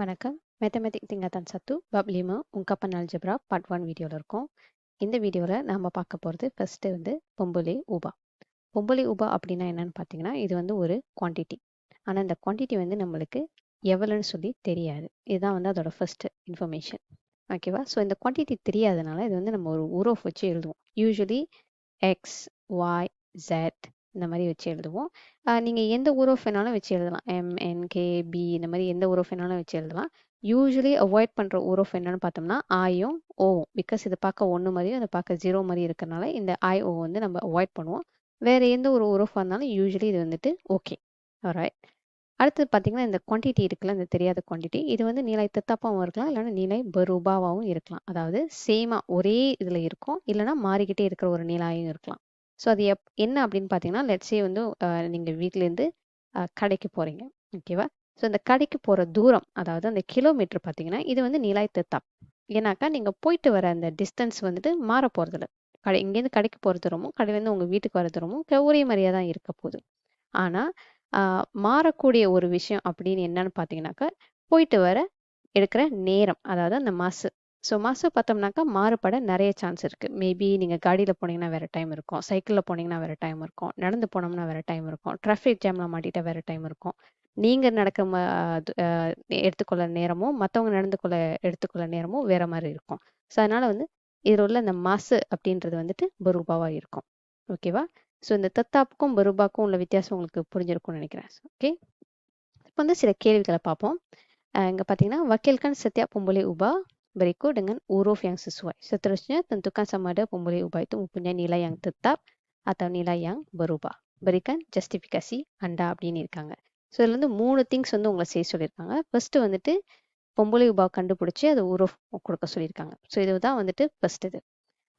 வணக்கம். Mathematic tingkatan 1 bab 5 ungkapan algebra part 1 வீடியோல இருக்கோம். இந்த வீடியோல நாம பார்க்க போறது ஃபர்ஸ்ட் வந்து பொம்புலே ஊபா. பொம்புலே ஊபா அப்படின்னா என்னன்னு பார்த்தீங்கன்னா, இது வந்து ஒரு குவாண்டிட்டி. ஆனா இந்த குவாண்டிட்டி வந்து நம்மளுக்கு எவ்வளோன்னு சொல்லி தெரியாது. இதுதான் வந்து அதோட ஃபர்ஸ்ட் இன்ஃபர்மேஷன். ஓகேவா? ஸோ இந்த குவாண்டிட்டி தெரியாதனால இது வந்து நம்ம ஒரு உரோஃப் வச்சு எழுதுவோம். யூசுவலி எக்ஸ், ஒய், ஜெட் இந்த மாதிரி வச்சு எழுதுவோம். நீங்கள் எந்த உரோஃப் வேணாலும் வச்சு எழுதலாம். என், பி இந்த மாதிரி எந்த உரோஃப் வேணாலும் வச்சு எழுதலாம். யூஸ்வலி அவாய்ட் பண்ணுற உரோஃப் என்னன்னு பார்த்தோம்னா ஆயும் ஓவும். பிகாஸ் இது பார்க்க ஒன்று மாதிரியும் அதை பார்க்க ஜீரோ மாதிரி இருக்கிறனால இந்த ஐ ஓ வந்து நம்ம அவாய்ட் பண்ணுவோம். வேறு எந்த ஒரு உரோஃபாக இருந்தாலும் யூஸ்வலி இது வந்துட்டு ஓகே. ஆல்ரைட். அடுத்தது பார்த்தீங்கன்னா இந்த குவான்டிட்டி இருக்குல்ல, இந்த தெரியாத குவான்டிட்டி இது வந்து நீலை தத்தாப்பாவும் இருக்கலாம், இல்லைன்னா நீலை பரூபாவாகவும் இருக்கலாம். அதாவது சேமா ஒரே இதில் இருக்கும், இல்லைன்னா மாறிக்கிட்டே இருக்கிற ஒரு நீலாயும் இருக்கலாம். ஸோ அது என்ன அப்படின்னு பார்த்தீங்கன்னா, லெட்ஸே வந்து நீங்கள் வீட்டிலேருந்து கடைக்கு போகிறீங்க. ஓகேவா? ஸோ இந்த கடைக்கு போகிற தூரம், அதாவது அந்த கிலோமீட்டர் பார்த்தீங்கன்னா இது வந்து நீலாய் தத்தாப். ஏன்னாக்கா நீங்கள் போயிட்டு வர அந்த டிஸ்டன்ஸ் வந்துட்டு மாற போகிறதில்ல. இங்கேருந்து கடைக்கு போகிற தூரமும் கடையிலேருந்து உங்கள் வீட்டுக்கு வர தூரமும் ஒரே மாதிரியாக தான் இருக்க போகுது. ஆனால் மாறக்கூடிய ஒரு விஷயம் அப்படின்னு என்னன்னு பார்த்தீங்கன்னாக்கா, போயிட்டு வர எடுக்கிற நேரம், அதாவது அந்த மாசு. ஸோ மாசு பார்த்தோம்னாக்கா மாறுபட நிறைய சான்ஸ் இருக்குது. மேபி நீங்கள் காடியில் போனீங்கன்னா வேறு டைம் இருக்கும், சைக்கிளில் போனீங்கன்னா வேறு டைம் இருக்கும், நடந்து போனோம்னா வேறு டைம் இருக்கும், டிராஃபிக் ஜாமில் மாட்டிட்டா வேறு டைம் இருக்கும். நீங்கள் நடக்க எடுத்துக்கொள்ள நேரமும் மற்றவங்க எடுத்துக்கொள்ள நேரமும் வேறு மாதிரி இருக்கும். ஸோ அதனால் வந்து இதில் உள்ள இந்த மாசு அப்படின்றது வந்துட்டு பரூபாவாக இருக்கும். ஓகேவா? ஸோ இந்த தத்தாப்புக்கும் பரூபாக்கும் உள்ள வித்தியாசம் உங்களுக்கு புரிஞ்சிருக்கும்னு நினைக்கிறேன். ஓகே, இப்போ வந்து சில கேள்விகளை பார்ப்போம். இங்கே பார்த்தீங்கன்னா, wakilkan setiap pembeli ubah berikut dengan huruf yang sesuai. Seterusnya tentukan sama ada pembeli ubah itu mempunyai nilai yang tetap atau nilai yang berubah. Berikan justifikasi Anda அப்படின்னு இருக்காங்க. ஸோ இதுல வந்து 3 திங்ஸ் வந்து உங்களை செய்ய சொல்லியிருக்காங்க. ஃபர்ஸ்ட் வந்துட்டு பொம்பளை உபா கண்டுபிடிச்சி அது உருவ் கொடுக்க சொல்லியிருக்காங்க. ஸோ இதுதான் வந்துட்டு ஃபர்ஸ்ட் இது.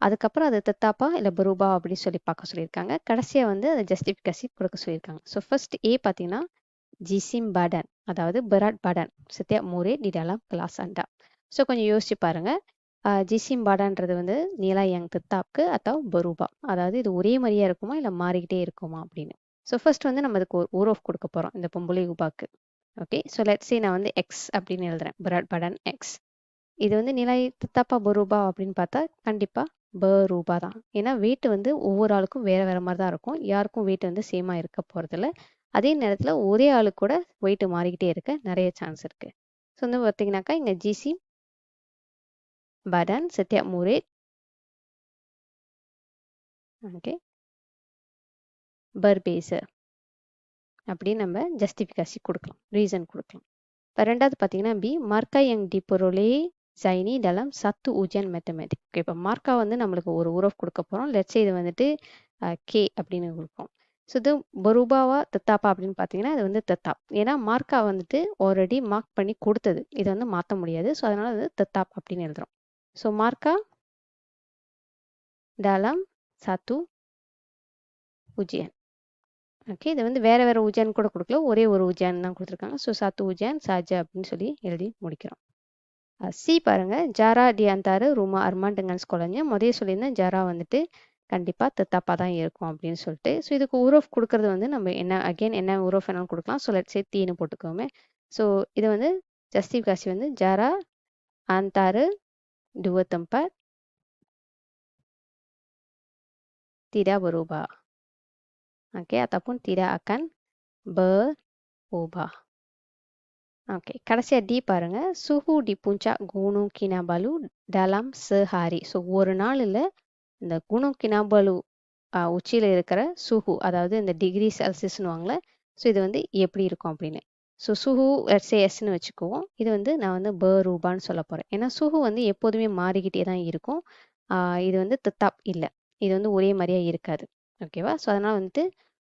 அதுக்கப்புறம் அது தத்தாப்பா இல்லை பரூபா அப்படின்னு சொல்லி பார்க்க சொல்லியிருக்காங்க. கடைசியாக வந்து அதை ஜஸ்டிஃபிகேஷன் கொடுக்க சொல்லியிருக்காங்க. ஸோ ஃபர்ஸ்ட் ஏ பார்த்தீங்கன்னா ஜிசிம் பாடன், அதாவது berat badan setiap murid di dalam kelas Anda. So கொஞ்சம் யோசிச்சு பாருங்க. ஜிசிம் பாடான்றது வந்து நிலா yang tetapக்கு atau berubah, அதாவது இது ஒரே மாதிரியா இருக்குமா இல்லை மாறிக்கிட்டே இருக்குமா அப்படின்னு. ஸோ ஃபர்ஸ்ட் வந்து நம்ம அதுக்கு ஒரு உரோஃப் கொடுக்க போகிறோம் இந்த பொம்பளை உபாக்கு. ஓகே, ஸோ லெட்ஸ் சே நான் வந்து எக்ஸ் அப்படின்னு எழுதுறேன், berat badan எக்ஸ். இது வந்து நிலை தத்தாப்பா பரூபா அப்படின்னு பார்த்தா கண்டிப்பாக பரூபா தான். ஏன்னா வெயிட் வந்து ஒவ்வொரு ஆளுக்கும் வேற வேற மாதிரி தான் இருக்கும். யாருக்கும் வெயிட் வந்து சேமாக இருக்க போகிறதில்ல. அதே நேரத்தில் ஒரே ஆளுக்கு கூட வெயிட் மாறிக்கிட்டே இருக்க நிறைய சான்ஸ் இருக்கு. ஸோ வந்து பார்த்தீங்கன்னாக்கா இங்கே GC badan setiap murid, okay, berbeza அப்படின்னு நம்ம ஜஸ்டிஃபிகேஷன் கொடுக்கலாம், ரீசன் கொடுக்கலாம். இப்போ ரெண்டாவது பார்த்தீங்கன்னா B marka yang diperoleh Zaini dalam satu ujian matematik. Okay, இப்போ மார்க்கா வந்து நம்மளுக்கு ஒரு உரோஃப் கொடுக்க போகிறோம். லெட்ஸே இது வந்துட்டு கே அப்படின்னு கொடுப்போம். ஸோ இது பரூபாவா தத்தாப்பா அப்படின்னு பார்த்தீங்கன்னா இது வந்து தத்தாப். ஏன்னா மார்க்கா வந்துட்டு ஆல்ரெடி மார்க் பண்ணி கொடுத்தது, இதை வந்து மாற்ற முடியாது. ஸோ அதனால அது தத்தாப் அப்படின்னு எழுதுறோம். ஸோ மார்க்கா dalam satu ujian. ஓகே, இது வந்து வேற வேற உஜான் கூட கொடுக்கல, ஒரே ஒரு உஜான் தான் கொடுத்துருக்காங்க. ஸோ சத்து உஜான் சாஜா அப்படின்னு சொல்லி எழுதி முடிக்கிறோம். சி பாருங்க, ஜாரா டி அந்தாரு ரூமா அர்மான் dengan sekolahnya. முதல்ல சொல்லியிருந்தேன் ஜாரா வந்துட்டு கண்டிப்பாக தத்தாப்பாக தான் இருக்கும் அப்படின்னு சொல்லிட்டு. ஸோ இதுக்கு உரோஃப் கொடுக்கறது வந்து நம்ம என்ன உரோஃப் வேணாலும் கொடுக்கலாம். ஸோ லெட்ஸ் சே தீனு போட்டுக்கோமே. ஸோ இது வந்து ஜஸ்டிஃபிகேஷன் வந்து ஜாரா அந்தாரு dua tempat tidak berubah. Oke, ataupun tidak akan berubah. Oke, கடைசியா டி பாருங்க, சுஹு டி puncak gunung Kinabalu dalam sehari. So ஒரு நாள் இல்லை, இந்த குணம் கினாபாலு உச்சியில் இருக்கிற சுஹு, அதாவது இந்த டிகிரி செல்சியஸ்னு வாங்கல. ஸோ இது வந்து எப்படி இருக்கும் அப்படின்னு. ஸோ சுஹு எஸ்ன்னு வச்சுக்குவோம். இது வந்து நான் வந்து ரூபான்னு சொல்ல போகிறேன். ஏன்னா சுஹு வந்து எப்போதுமே மாறிக்கிட்டே தான் இருக்கும். இது வந்து தத்தாப் இல்லை, இது வந்து ஒரே மாதிரியா இருக்காது. ஓகேவா? ஸோ அதனால் வந்துட்டு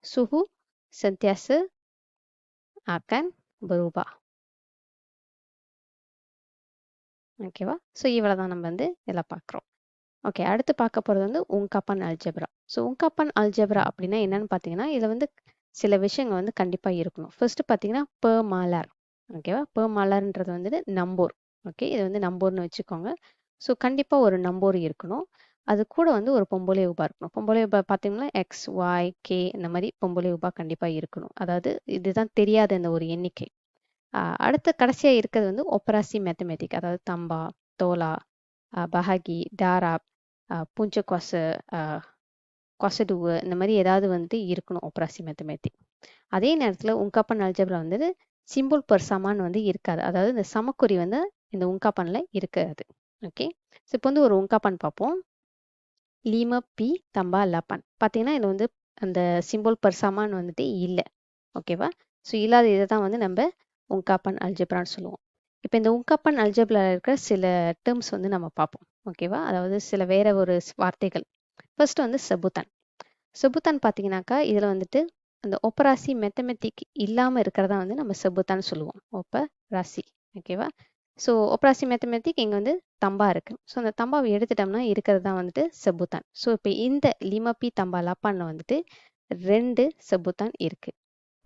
சுஹு சந்தியாசு ஆக்கன் பரூபா. ஓகேவா? ஸோ இவ்வளோ தான் நம்ம வந்து இதில் பார்க்குறோம். ஓகே, அடுத்து பார்க்க போகிறது வந்து உங்கப்பான் அல்ஜெப்ரா. ஸோ உங்கப்பான் அல்ஜெப்ரா அப்படின்னா என்னன்னு பார்த்தீங்கன்னா, இதில் வந்து சில விஷயங்கள் வந்து கண்டிப்பாக இருக்கணும். ஃபர்ஸ்ட் பார்த்தீங்கன்னா மாலார். ஓகேவா? மாலார்ன்றது வந்துட்டு நம்போர். ஓகே, இது வந்து நம்போர்னு வச்சுக்கோங்க. ஸோ கண்டிப்பாக ஒரு நம்போர் இருக்கணும். அது கூட வந்து ஒரு பொம்பளை உபா இருக்கணும். பொம்பளை உபா பார்த்தீங்கன்னா எக்ஸ், ஒய், கே இந்த மாதிரி பொம்பளை உபா கண்டிப்பாக இருக்கணும். அதாவது இதுதான் தெரியாத இந்த ஒரு எண்ணிக்கை. அடுத்து கடைசியாக இருக்கிறது வந்து ஒப்பராசி மேத்தமேட்டிக், அதாவது தம்பா, தோலா, பஹாகி, டாராப், பூஞ்ச கொசு, கொசடுவு, இந்த மாதிரி ஏதாவது வந்து இருக்கணும் ஒப்பராசி மேத்தமேட்டிக். அதே நேரத்தில் உங்காப்பன் அல்ஜப்ரா வந்து சிம்பிள் பர் சமான் வந்து இருக்காது, அதாவது இந்த சமக்குறி வந்து இந்த உங்காப்பனில் இருக்காது. ஓகே, ஸோ இப்போ வந்து ஒரு உங்காப்பன் பார்ப்போம். லீம பி தம்பா லப்பான் பார்த்தீங்கன்னா இது வந்து அந்த சிம்பிள் பர் சமான் வந்துட்டு இல்லை. ஓகேவா, ஸோ இல்லாத இதை தான் வந்து நம்ம உங்காப்பன் அல்ஜப்ரான்னு சொல்லுவோம். இப்போ இந்த உங்காப்பன் அல்ஜப்ரால இருக்கிற சில டேர்ம்ஸ் வந்து நம்ம பார்ப்போம். ஓகேவா, அதாவது சில வேற ஒரு வார்த்தைகள். ஃபர்ஸ்ட் வந்து செபுத்தான். செபுத்தான் பார்த்தீங்கன்னாக்கா இதில் வந்துட்டு அந்த ஒப்பராசி மெத்தமெட்டிக் இல்லாமல் இருக்கிறதா வந்து நம்ம செபுத்தான் சொல்லுவோம், ஒப்பராசி. ஓகேவா, ஸோ ஒப்பராசி மேத்தமேட்டிக் இங்கே வந்து தம்பா இருக்குது. ஸோ அந்த தம்பாவை எடுத்துட்டோம்னா இருக்கிறது தான் வந்துட்டு செபுத்தான். ஸோ இப்போ இந்த லிமப்பி தம்பா லப்பானில் வந்துட்டு 2 செபுத்தான் இருக்குது.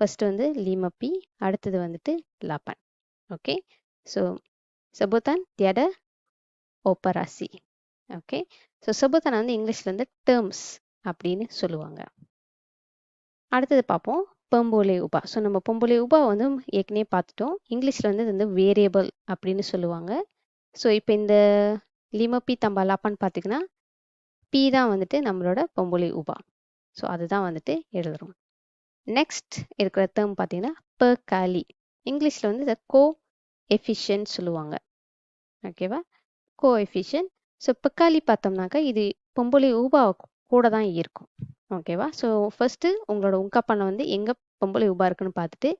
ஃபர்ஸ்ட் வந்து லிமப்பி, அடுத்தது வந்துட்டு லப்பான். ஓகே, ஸோ செபுத்தான் தியட ஒப்பராசி. ஓகே, ஸோ செபுத்தான் வந்து இங்கிலீஷில் வந்து டேர்ம்ஸ் அப்படின்னு சொல்லுவாங்க. அடுத்தது பார்ப்போம் பொம்போலே உபா. ஸோ நம்ம பொம்போலே உபா வந்து ஏற்கனவே பார்த்துட்டோம். இங்கிலீஷில் வந்து இது வந்து வேரியபிள் அப்படின்னு சொல்லுவாங்க. ஸோ இப்போ இந்த லிமப்பி தம்பா லாப்பான்னு பார்த்தீங்கன்னா பி தான் வந்துட்டு நம்மளோட பொம்போலே உபா. ஸோ அதுதான் வந்துட்டு எழுதுறோம். நெக்ஸ்ட் இருக்கிற டேர்ம் பார்த்தீங்கன்னா பெர்காலி. இங்கிலீஷில் வந்து இதை கோ எஃபிஷியன்ட் சொல்லுவாங்க. ஓகேவா, கோ எஃபிஷியன்ட். ஸோ பெர்காலி பார்த்தோம்னாக்கா இது பொம்போலே உபா கூட தான் இருக்கும். ஓகேவா, ஸோ ஃபர்ஸ்ட்டு உங்களோட உங்காப்பனை வந்து எங்கே பொம்பளை உபா இருக்குன்னு பார்த்துட்டு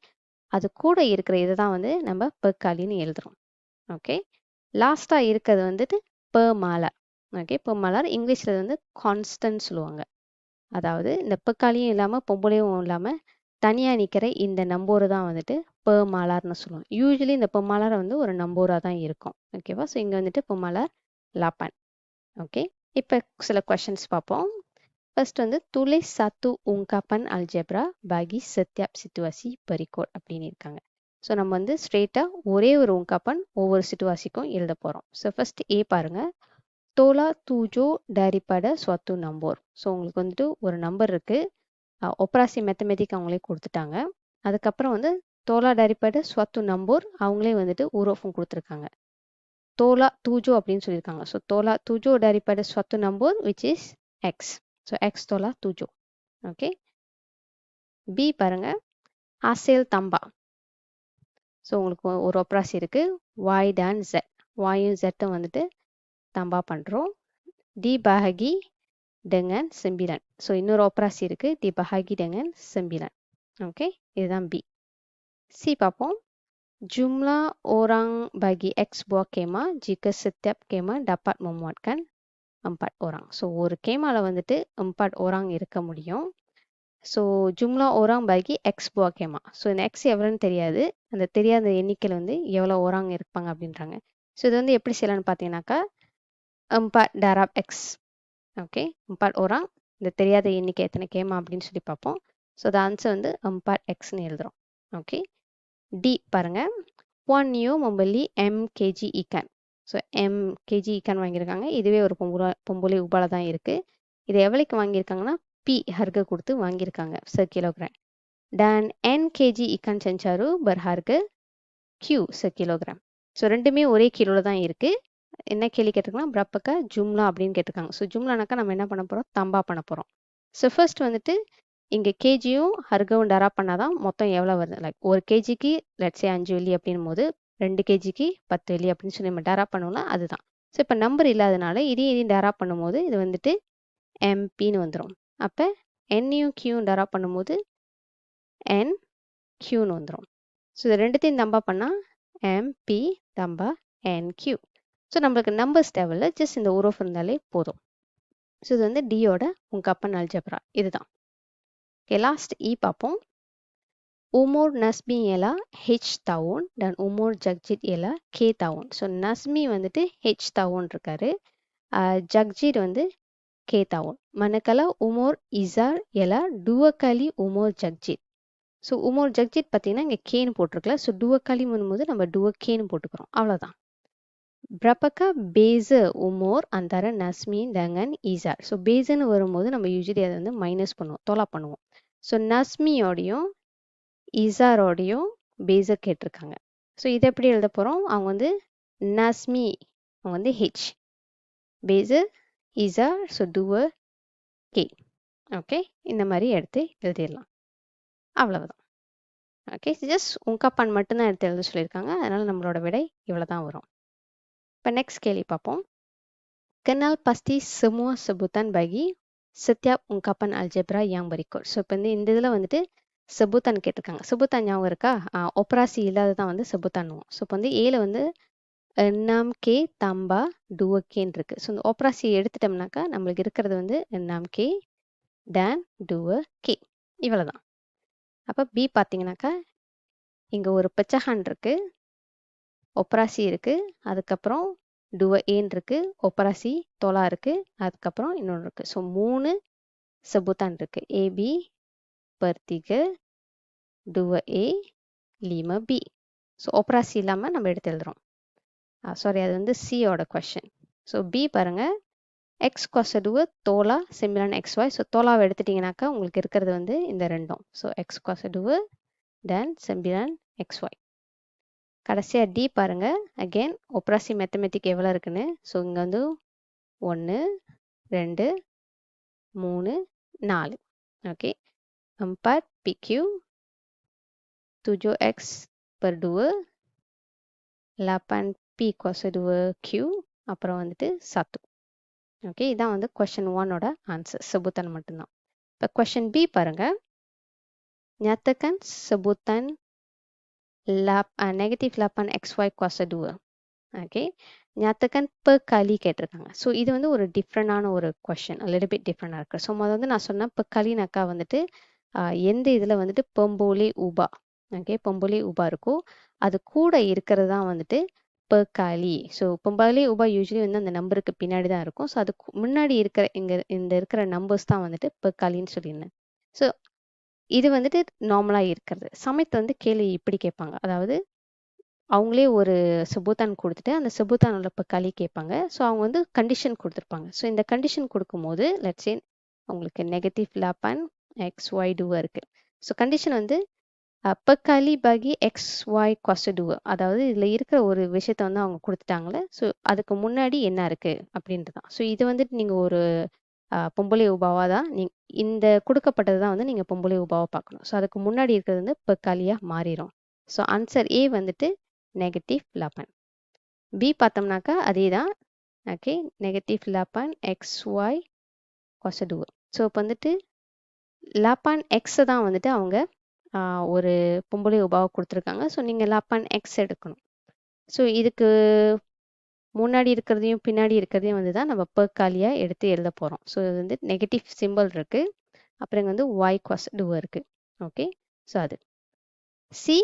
அது கூட இருக்கிற இதை தான் வந்து நம்ம பெர்காலின்னு எழுதுறோம். ஓகே, லாஸ்ட்டாக இருக்கிறது வந்துட்டு பெர்மாலார். ஓகே, பெர்மாலார் இங்கிலீஷில் வந்து கான்ஸ்டன்ட் சொல்லுவாங்க. அதாவது இந்த பெர்காலியும் இல்லாமல் பொம்பளையும் இல்லாமல் தனியாக நிற்கிற இந்த நம்போரை தான் வந்துட்டு பெர்மாலார்னு சொல்லுவோம். யூஸ்வலி இந்த பெர்மாலார் வந்து ஒரு நம்போராக தான் இருக்கும். ஓகேவா, ஸோ இங்கே வந்துட்டு பெர்மாலார் லாப்பான். ஓகே, இப்போ சில கொஷின்ஸ் பார்ப்போம். ஃபர்ஸ்ட் வந்து tulis satu ungkapan algebra bagi setiap situasi berikut அப்படின்னு இருக்காங்க. ஸோ நம்ம வந்து ஸ்ட்ரெயிட்டாக ஒரே ஒரு உங்காப்பன் ஒவ்வொரு சிட்டுவாசிக்கும் எழுத போகிறோம். ஸோ ஃபர்ஸ்ட் ஏ பாருங்க, தோலா தூஜோ daripada suatu நம்பர். ஸோ உங்களுக்கு வந்துட்டு ஒரு நம்பர் இருக்கு, ஒப்ராசி மேத்தமெட்டிக் அவங்களே கொடுத்துட்டாங்க. அதுக்கப்புறம் வந்து தோலா daripada suatu நம்பர் அவங்களே வந்துட்டு ஊரோஃபும் கொடுத்துருக்காங்க. தோலா தூஜோ அப்படின்னு சொல்லியிருக்காங்க. ஸோ தோலா தூஜோ daripada suatu number which is X. So X தோலா தூஜோ. ஓகே, பி பாருங்க, ஆசேல் தம்பா. ஸோ உங்களுக்கு ஒரு ஒப்ராசி இருக்கு, ஒய் டான் ஜெட். ஒயும் ஜெட்டும் வந்துட்டு தம்பா பண்ணுறோம். டி பஹகி டெங்கன் செம்பிலன். ஸோ இன்னொரு ஒப்ராசி இருக்கு, டி பஹகி டெங்கன் செம்பிலன். ஓகே, இதுதான் பி. சி பார்ப்போம், jumlah orang bagi X buah kema jika setiap kema dapat memuatkan 4 orang. So ஒரு கேமாவில் வந்துட்டு 4 orang இருக்க முடியும். ஸோ ஜும்லா ஓராங் பைகி எக்ஸ் புவா கேமா. ஸோ இந்த எக்ஸ் எவ்வளோன்னு தெரியாது, அந்த தெரியாத எண்ணிக்கையில் வந்து எவ்வளோ ஓராங் இருப்பாங்க அப்படின்றாங்க. ஸோ இது வந்து எப்படி செய்யலாம்னு பார்த்தீங்கன்னாக்கா எம்பாட் டாராப் எக்ஸ். ஓகே, எம்பாட் ஓராங், இந்த தெரியாத எண்ணிக்கை எத்தனை கேமா அப்படின்னு சொல்லி பார்ப்போம். ஸோ அந்த ஆன்சர் வந்து எம்பாட் எக்ஸ்ன்னு எழுதுறோம். ஓகே, டி பாருங்க, புவான் நியோ மொபலி எம் கேஜி இக்கான். ஸோ எம் கேஜி இக்கான் வாங்கியிருக்காங்க. இதுவே ஒரு பொம்பளை உபால தான் இருக்குது. இதை எவ்வளோக்கு வாங்கியிருக்காங்கன்னா பி ஹர்க கொடுத்து வாங்கியிருக்காங்க சர் கிலோகிராம். டான் என் கேஜி இக்கான் செஞ்சாரு பர் ஹர்க கியூ சர் கிலோகிராம். ஸோ ரெண்டுமே ஒரே கிலோவில் தான் இருக்குது. என்ன கேள்வி கேட்டிருக்காங்கன்னா பிரப்பக்கா ஜும்லா அப்படின்னு கேட்டிருக்காங்க. ஸோ ஜும்லானாக்கா நம்ம என்ன பண்ண போகிறோம், தம்பா பண்ண போகிறோம். ஸோ ஃபர்ஸ்ட் வந்துட்டு இங்கே கேஜியும் ஹர்கவும் டரா பண்ணால் தான் மொத்தம் எவ்வளோ வருது. லைக் ஒரு கேஜிக்கு லட்சே 5 வெள்ளி அப்படின் போது 2 கேஜிக்கு 10 வெள்ளி அப்படின்னு சொல்லி நம்ம டரா பண்ணுவோம்னா அதுதான். ஸோ இப்போ நம்பர் இல்லாதனால இதையும் டரா பண்ணும்போது இது வந்துட்டு எம்பின்னு வந்துடும். அப்போ என்னையும் கியூவும் டரா பண்ணும்போது என் கியூன்னு வந்துடும். ஸோ இது ரெண்டுத்தையும் தம்பா பண்ணால் எம்பி தம்பா என் கியூ. ஸோ நம்மளுக்கு நம்பர்ஸ் தேவையில்ல, ஜஸ்ட் இந்த உரோஃப் இருந்தாலே போதும். ஸோ இது வந்து டியோட உங்காப்பன் அல்ஜப்ரா இதுதான். ஓகே, லாஸ்ட் இ பார்ப்போம். umur Nazmi ialah H tahun dan umur Jagjit ialah K tahun. So நஸ்மி வந்துட்டு H tahun இருக்காரு, ஜக்ஜித் வந்து K tahun. manakala umur Izar ialah 2 kali umur Jagjit. So umur Jagjit பார்த்தீங்கன்னா இங்கே கேன்னு போட்டிருக்கல, ஸோ 2 kali போது நம்ம 2 கேன்னு போட்டுக்கிறோம், அவ்வளோதான். berapakah beza umur antara Nazmi dengan Izar? So பேஸுன்னு வரும்போது நம்ம யூஸ்வலி அதை வந்து மைனஸ் பண்ணுவோம், தொலா பண்ணுவோம். ஸோ நஸ்மியோடையும் இசாரோடையும் பேஸை கேட்டிருக்காங்க. ஸோ இதை எப்படி எழுத போகிறோம்? அவங்க வந்து நஸ்மி, அவங்க வந்து ஹெச், பேஸு இசா, ஸோ டூவர் கே. ஓகே, இந்த மாதிரி எடுத்து எழுதிடலாம். அவ்வளவுதான். ஓகே, ஜஸ்ட் உங்கப்பான் மட்டும்தான் எடுத்து எழுத சொல்லியிருக்காங்க. அதனால் நம்மளோட விடை இவ்வளோ தான் வரும். இப்போ நெக்ஸ்ட் கேள்வி பார்ப்போம். Kenal pasti semua sebutan bagi setiap ungkapan algebra yang berikut. So இப்போ இந்த இதில் வந்துட்டு செபுத்தான் கேட்டிருக்காங்க. செபுத்தான் ஞாபகம் இருக்கா? ஒப்ராசி இல்லாததான் வந்து செபுத்தானுவோம். ஸோ இப்போ வந்து ஏல வந்து 6K tambah 2Kன்னு இருக்கு. ஸோ இந்த ஒப்ராசி எடுத்துட்டோம்னாக்கா நம்மளுக்கு இருக்கிறது வந்து 6K dan 2K. இவ்வளோதான். அப்போ பி பார்த்தீங்கன்னாக்கா இங்கே ஒரு பெச்சஹான் இருக்கு, ஒப்ராசி இருக்கு, அதுக்கப்புறம் 2Aன்னு இருக்கு, ஒப்ராசி தொலா இருக்கு, அதுக்கப்புறம் இன்னொன்று இருக்கு. ஸோ 3 sebutan இருக்கு. AB per 3, 2A, 5B. So ஒப்ராசி இல்லாமல் நம்ம எடுத்து எழுதுறோம். சாரி, அது வந்து சியோட கொஷின். ஸோ பி பாருங்க, எக்ஸ் கொசடுவு தோலா செம்பிலான் XY. ஸோ தோலாவை எடுத்துட்டிங்கனாக்கா உங்களுக்கு இருக்கிறது வந்து இந்த ரெண்டும். ஸோ எக்ஸ் கொசடுவு தென் செம்பிலான் XY. கடைசியாக டி பாருங்க, அகெயின் ஒப்ராசி மேத்தமெட்டிக் எவ்வளோ இருக்குன்னு. ஸோ இங்கே வந்து 1, 2, 3, 4. Okay, 4 PQ, 7X per 2, 8P cos 2Q, அப்புறம் வந்துட்டு 1. ஓகே, இதான் வந்து கொஷின் 1ஓட ஆன்சர், செபுத்தான் மட்டும்தான். இப்போ கொஷின் பி பாருங்க, nyatakan sebutan negatif 8XY cos 2. Okay, nyatakan per kali கேட்டிருக்காங்க. ஸோ இது வந்து ஒரு டிஃப்ரெண்டான ஒரு கொஷின், லிட்டில் பிட் டிஃப்ரெண்டாக இருக்குது. ஸோ முதல்ல வந்து நான் சொன்னேன் per kaliனாக்கா வந்துட்டு எந்த இதில் வந்துட்டு பெம்போலி உபா, ஓகே, பெம்போலி உபா இருக்கும், அது கூட இருக்கிறது தான் வந்துட்டு per kali. ஸோ பெம்போலி உபா யூஸ்வலி வந்து அந்த நம்பருக்கு பின்னாடி தான் இருக்கும். ஸோ அதுக்கு முன்னாடி இருக்கிற இந்த இருக்கிற நம்பர்ஸ் தான் வந்துட்டு per kaliன்னு சொல்லியிருந்தேன். ஸோ இது வந்துட்டு நார்மலாக இருக்கிறது. சமயத்தை வந்து கேள்வி இப்படி கேட்பாங்க, அதாவது அவங்களே ஒரு செபுத்தான் கொடுத்துட்டு அந்த செபுத்தானோட per kali கேட்பாங்க. ஸோ அவங்க வந்து கண்டிஷன் கொடுத்துருப்பாங்க. ஸோ இந்த கண்டிஷன் கொடுக்கும்போது லெட்ஸ் சே உங்களுக்கு negatif 8XY 2 இருக்கு. ஸோ கண்டிஷன் வந்து per kali bagi XY cos 2, அதாவது இதில் இருக்கிற ஒரு விஷயத்த வந்து அவங்க கொடுத்துட்டாங்களே, ஸோ அதுக்கு முன்னாடி என்ன இருக்கு அப்படின்றது தான். ஸோ இது வந்துட்டு நீங்கள் ஒரு பொம்பளை உபாவாக தான் இந்த கொடுக்கப்பட்டது தான் வந்து நீங்கள் பொம்பளை உபாவை பார்க்கணும். ஸோ அதுக்கு முன்னாடி இருக்கிறது வந்து per kaliயாக மாறிடும். ஸோ ஆன்சர் ஏ வந்துட்டு negatif 8. பி பார்த்தோம்னாக்கா அதே தான். Okay, negatif 8XY cos 2. So இப்போ வந்துட்டு 8X தான் வந்துட்டு அவங்க ஒரு பொம்பளை உபாவை கொடுத்துருக்காங்க. ஸோ நீங்கள் 8X எடுக்கணும். ஸோ இதுக்கு முன்னாடி இருக்கிறதையும் பின்னாடி இருக்கிறதையும் வந்து தான் நம்ம per kaliயாக எடுத்து எழுத போகிறோம். ஸோ இது வந்து நெகட்டிவ் சிம்பிள் இருக்குது, அப்புறம் இங்கே வந்து y cos 2 இருக்குது. ஓகே, ஸோ அது சி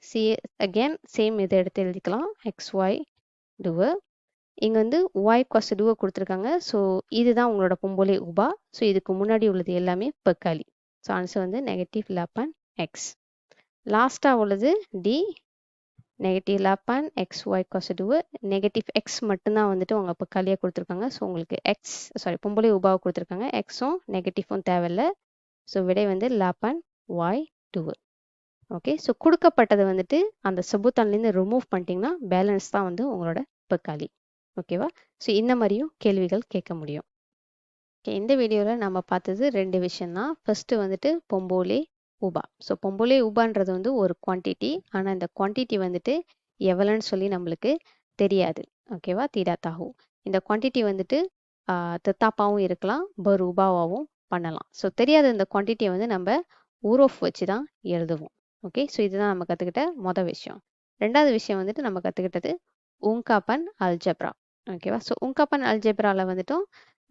சி அகேன் சேம் இதை எடுத்து எழுதிக்கலாம், XY 2. இங்கே வந்து y cos 2 கொடுத்துருக்காங்க. ஸோ இதுதான் உங்களோட பொம்பளை உபா. ஸோ இதுக்கு முன்னாடி உள்ளது எல்லாமே per kali. ஸோ ஆன்சர் வந்து negatif 8X. லாஸ்ட்டாக உள்ளது D, negatif 8XY cos 2. negatif X மட்டும்தான் வந்துட்டு உங்கள் per kaliயாக கொடுத்துருக்காங்க. ஸோ உங்களுக்கு பொம்பளை உபாவை கொடுத்துருக்காங்க, எக்ஸும் நெகட்டிவும் தேவையில்லை. ஸோ விடை வந்து 8Y2. ஓகே, ஸோ கொடுக்கப்பட்டதை வந்துட்டு அந்த செபுத்தான்லேருந்து ரிமூவ் பண்ணிட்டீங்கன்னா பேலன்ஸ் தான் வந்து உங்களோட per kali. ஓகேவா? ஸோ இந்த மாதிரியும் கேள்விகள் கேட்க முடியும். ஓகே, இந்த வீடியோவில் நம்ம பார்த்தது 2 விஷயம்தான். ஃபர்ஸ்ட்டு வந்துட்டு பொம்போலே உபா. ஸோ பொம்போலே உபான்றது வந்து ஒரு குவான்டிட்டி, ஆனால் இந்த குவான்டிட்டி வந்துட்டு எவ்வளோன்னு சொல்லி நம்மளுக்கு தெரியாது. ஓகேவா? தீடாத்தாகும். இந்த குவான்டிட்டி வந்துட்டு தெத்தாப்பாவும் இருக்கலாம், பர் உபாவாகவும் பண்ணலாம். ஸோ தெரியாத இந்த குவான்டிட்டியை வந்து நம்ம ஊரோஃப் வச்சு தான் எழுதுவோம். ஓகே, ஸோ இதுதான் நம்ம கற்றுக்கிட்ட மொதல் விஷயம். ரெண்டாவது விஷயம் வந்துட்டு நம்ம கற்றுக்கிட்டது உங்காப்பன் அல்ஜப்ரா. ஓகேவா? ஸோ உங்காப்பன் அல்ஜப்ராவில் வந்துட்டும்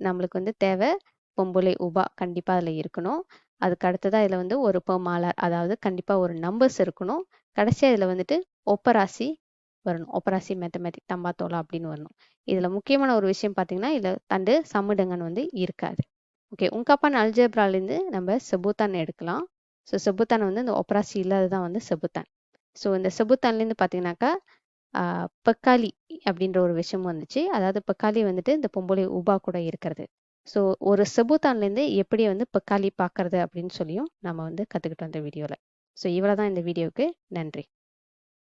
நம்மளுக்கு வந்து தேவை பொம்புலை உபா கண்டிப்பாக அதில் இருக்கணும். அதுக்கு அடுத்ததாக இதில் வந்து ஒரு பெர்மாலர், அதாவது கண்டிப்பாக ஒரு நம்பர்ஸ் இருக்கணும். கடைசியாக இதில் வந்துட்டு ஒப்பராசி வரணும், ஒப்பராசி மேத்தமேட்டிக் தம்பாத்தோலா அப்படின்னு வரணும். இதில் முக்கியமான ஒரு விஷயம் பார்த்தீங்கன்னா இதில் தண்டு சம்முடங்கன் வந்து இருக்காது. ஓகே, உங்காப்பன் அல்ஜப்ராலேருந்து நம்ம செபுத்தான் எடுக்கலாம். ஸோ செபுத்தான் வந்து இந்த ஒப்பராசி இல்லாததான் வந்து செபுத்தான். ஸோ இந்த செபுத்தான்லேருந்து பார்த்தீங்கன்னாக்கா per kali அப்படின்ற ஒரு விஷயம் வந்துச்சு. அதாவது per kali வந்துட்டு இந்த பொம்பளை உபா கூட இருக்கிறது. ஸோ ஒரு செபுத்தான்லேருந்து எப்படி வந்து per kali பார்க்கறது அப்படின்னு சொல்லியும் நம்ம வந்து கற்றுக்கிட்டோம் இந்த வீடியோவில். ஸோ இவ்வளோ தான் இந்த வீடியோவுக்கு. நன்றி.